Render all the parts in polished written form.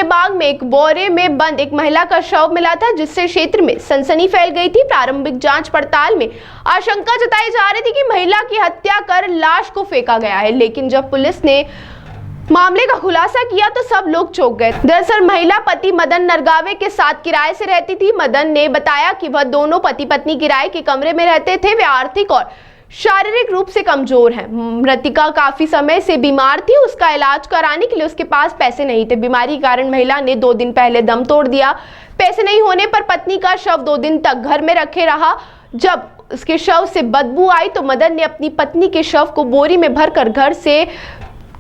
बाग में एक बोरे में बंद एक महिला का शव मिला था, जिससे क्षेत्र में सनसनी फैल गई थी। प्रारंभिक जांच पड़ताल में आशंका जताई जा रही थी कि महिला की हत्या कर लाश को फेंका गया है, लेकिन जब पुलिस ने मामले का खुलासा किया तो सब लोग चौंक गए। दरअसल महिला पति मदन नरगावे के साथ किराए से रहती थी। मदन ने बताया कि वह दोनों पति पत्नी किराए के कमरे में रहते थे। वे आर्थिक और शारीरिक रूप से कमजोर हैं। मृतिका काफी समय से बीमार थी। उसका इलाज कराने के लिए उसके पास पैसे नहीं थे। बीमारी के कारण महिला ने 2 दिन पहले दम तोड़ दिया। पैसे नहीं होने पर पत्नी का शव 2 दिन तक घर में रखे रहा। जब उसके शव से बदबू आई तो मदन ने अपनी पत्नी के शव को बोरी में भरकर घर से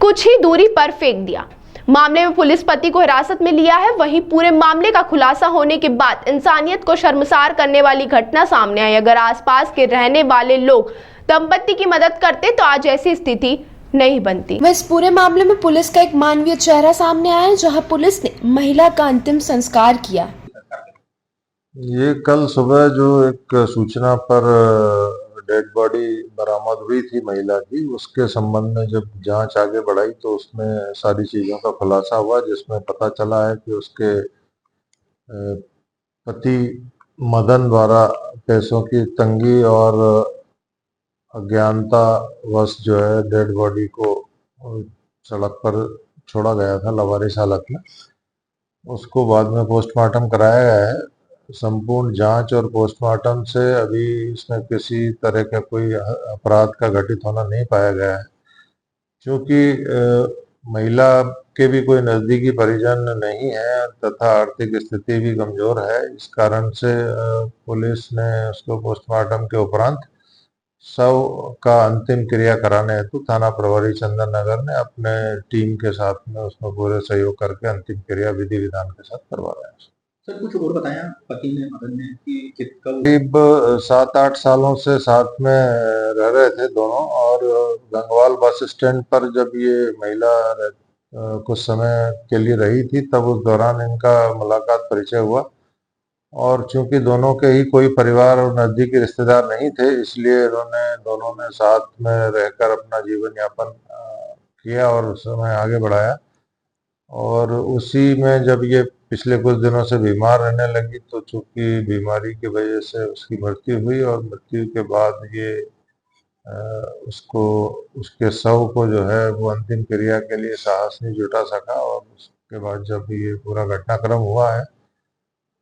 कुछ ही दूरी पर फेंक दिया। मामले में पुलिस पति को हिरासत में लिया है। वहीं पूरे मामले का खुलासा होने के बाद इंसानियत को शर्मसार करने वाली घटना सामने आई। अगर आसपास के रहने वाले लोग दंपति की मदद करते तो आज ऐसी स्थिति नहीं बनती। वह इस पूरे मामले में पुलिस का एक मानवीय चेहरा सामने आया है, जहां पुलिस ने महिला का अंतिम संस्कार किया। ये कल सुबह जो एक सूचना पर डेड बॉडी बरामद हुई थी महिला की, उसके संबंध में जब जांच आगे बढ़ाई तो उसमें सारी चीजों का खुलासा हुआ, जिसमें पता चला है कि उसके पति मदन द्वारा पैसों की तंगी और अज्ञानता वश जो है डेड बॉडी को सड़क पर छोड़ा गया था लवारिस हालत में। उसको बाद में पोस्टमार्टम कराया गया है। संपूर्ण जांच और पोस्टमार्टम से अभी इसमें किसी तरह का कोई अपराध का घटित होना नहीं पाया गया है, क्योंकि महिला के भी कोई नजदीकी परिजन नहीं है तथा आर्थिक स्थिति भी कमजोर है। इस कारण से पुलिस ने उसको पोस्टमार्टम के उपरांत शव का अंतिम क्रिया कराने हेतु थाना प्रभारी चंदन नगर ने अपने टीम के साथ में उसमें पूरे सहयोग करके अंतिम क्रिया विधि विधान के साथ करवा रहे हैं। सर कुछ और बताया पति ने मदन ने कि करीब 7-8 सालों से साथ में रह रहे थे दोनों, और गंगवाल बस स्टैंड पर जब ये महिला कुछ समय के लिए रही थी तब उस दौरान इनका मुलाकात परिचय हुआ, और चूंकि दोनों के ही कोई परिवार और नजदीकी रिश्तेदार नहीं थे, इसलिए दोनों ने साथ में रहकर अपना जीवन यापन किया और समय आगे बढ़ाया। और उसी में जब ये पिछले कुछ दिनों से बीमार रहने लगी तो चूंकि बीमारी की वजह से उसकी मृत्यु हुई, और मृत्यु के बाद ये उसको उसके शव को जो है वो अंतिम क्रिया के लिए साहस नहीं जुटा सका, और उसके बाद जब ये पूरा घटनाक्रम हुआ है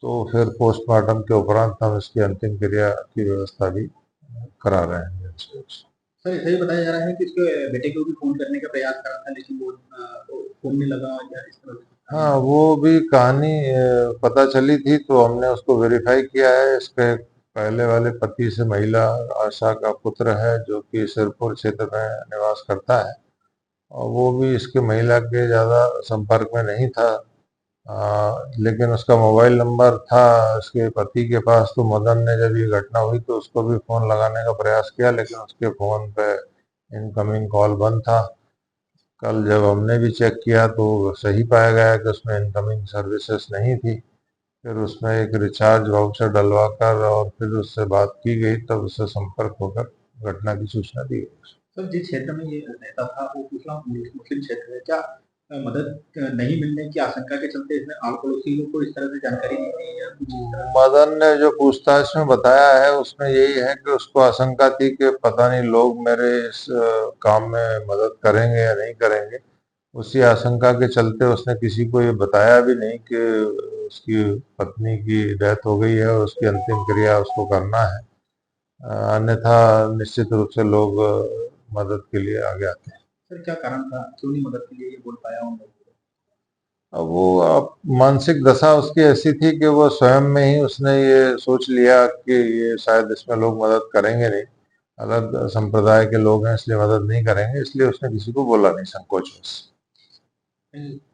तो फिर पोस्टमार्टम के उपरांत हम इसकी अंतिम क्रिया की व्यवस्था भी करा रहे हैं। सर ऐसा ही बताया जा रहा है कि इसके बेटे को भी फोन करने का प्रयास करा था, लेकिन वो फोन नहीं लगा या इस तरह से। हाँ, वो भी कहानी पता चली थी तो हमने उसको वेरीफाई किया है। इसके पहले वाले पति से महिला आशा का पुत्र है जो कि सिरपुर क्षेत्र में निवास करता है, और वो भी इसके महिला के ज़्यादा संपर्क में नहीं था। लेकिन उसका मोबाइल नंबर था उसके पति के पास, तो मदन ने जब ये घटना हुई तो उसको भी फ़ोन लगाने का प्रयास किया, लेकिन उसके फ़ोन पे इनकमिंग कॉल बंद था। कल जब हमने भी चेक किया तो सही पाया गया कि उसमें इनकमिंग सर्विसेज नहीं थी। फिर उसमें एक रिचार्ज वाउचर डलवा कर और फिर उससे बात की गई, तब उससे संपर्क होकर घटना की सूचना दी गई। सर जिस क्षेत्र में ये रहता था वो मुस्लिम क्षेत्र है, क्या मदद नहीं मिलने की आशंका के चलते इसने आल पड़ोसियों को इस तरह से जानकारी नहीं दी या कुछ? मदन ने जो पूछताछ में बताया है उसमें यही है कि उसको आशंका थी कि पता नहीं लोग मेरे इस काम में मदद करेंगे या नहीं करेंगे। उसी आशंका के चलते उसने किसी को ये बताया भी नहीं कि उसकी पत्नी की डेथ हो गई है और उसकी अंतिम क्रिया उसको करना है। अन्यथा निश्चित रूप से लोग मदद के लिए आगे आते हैं। सर क्या कारण था, क्यों नहीं मदद के लिए ये बोल पाया उन लोगों को? अब वो मानसिक दशा उसकी ऐसी थी कि वो स्वयं में ही उसने ये सोच लिया कि ये शायद इसमें लोग मदद करेंगे नहीं, अलग संप्रदाय के लोग हैं इसलिए मदद नहीं करेंगे, इसलिए उसने किसी को बोला नहीं संकोच में।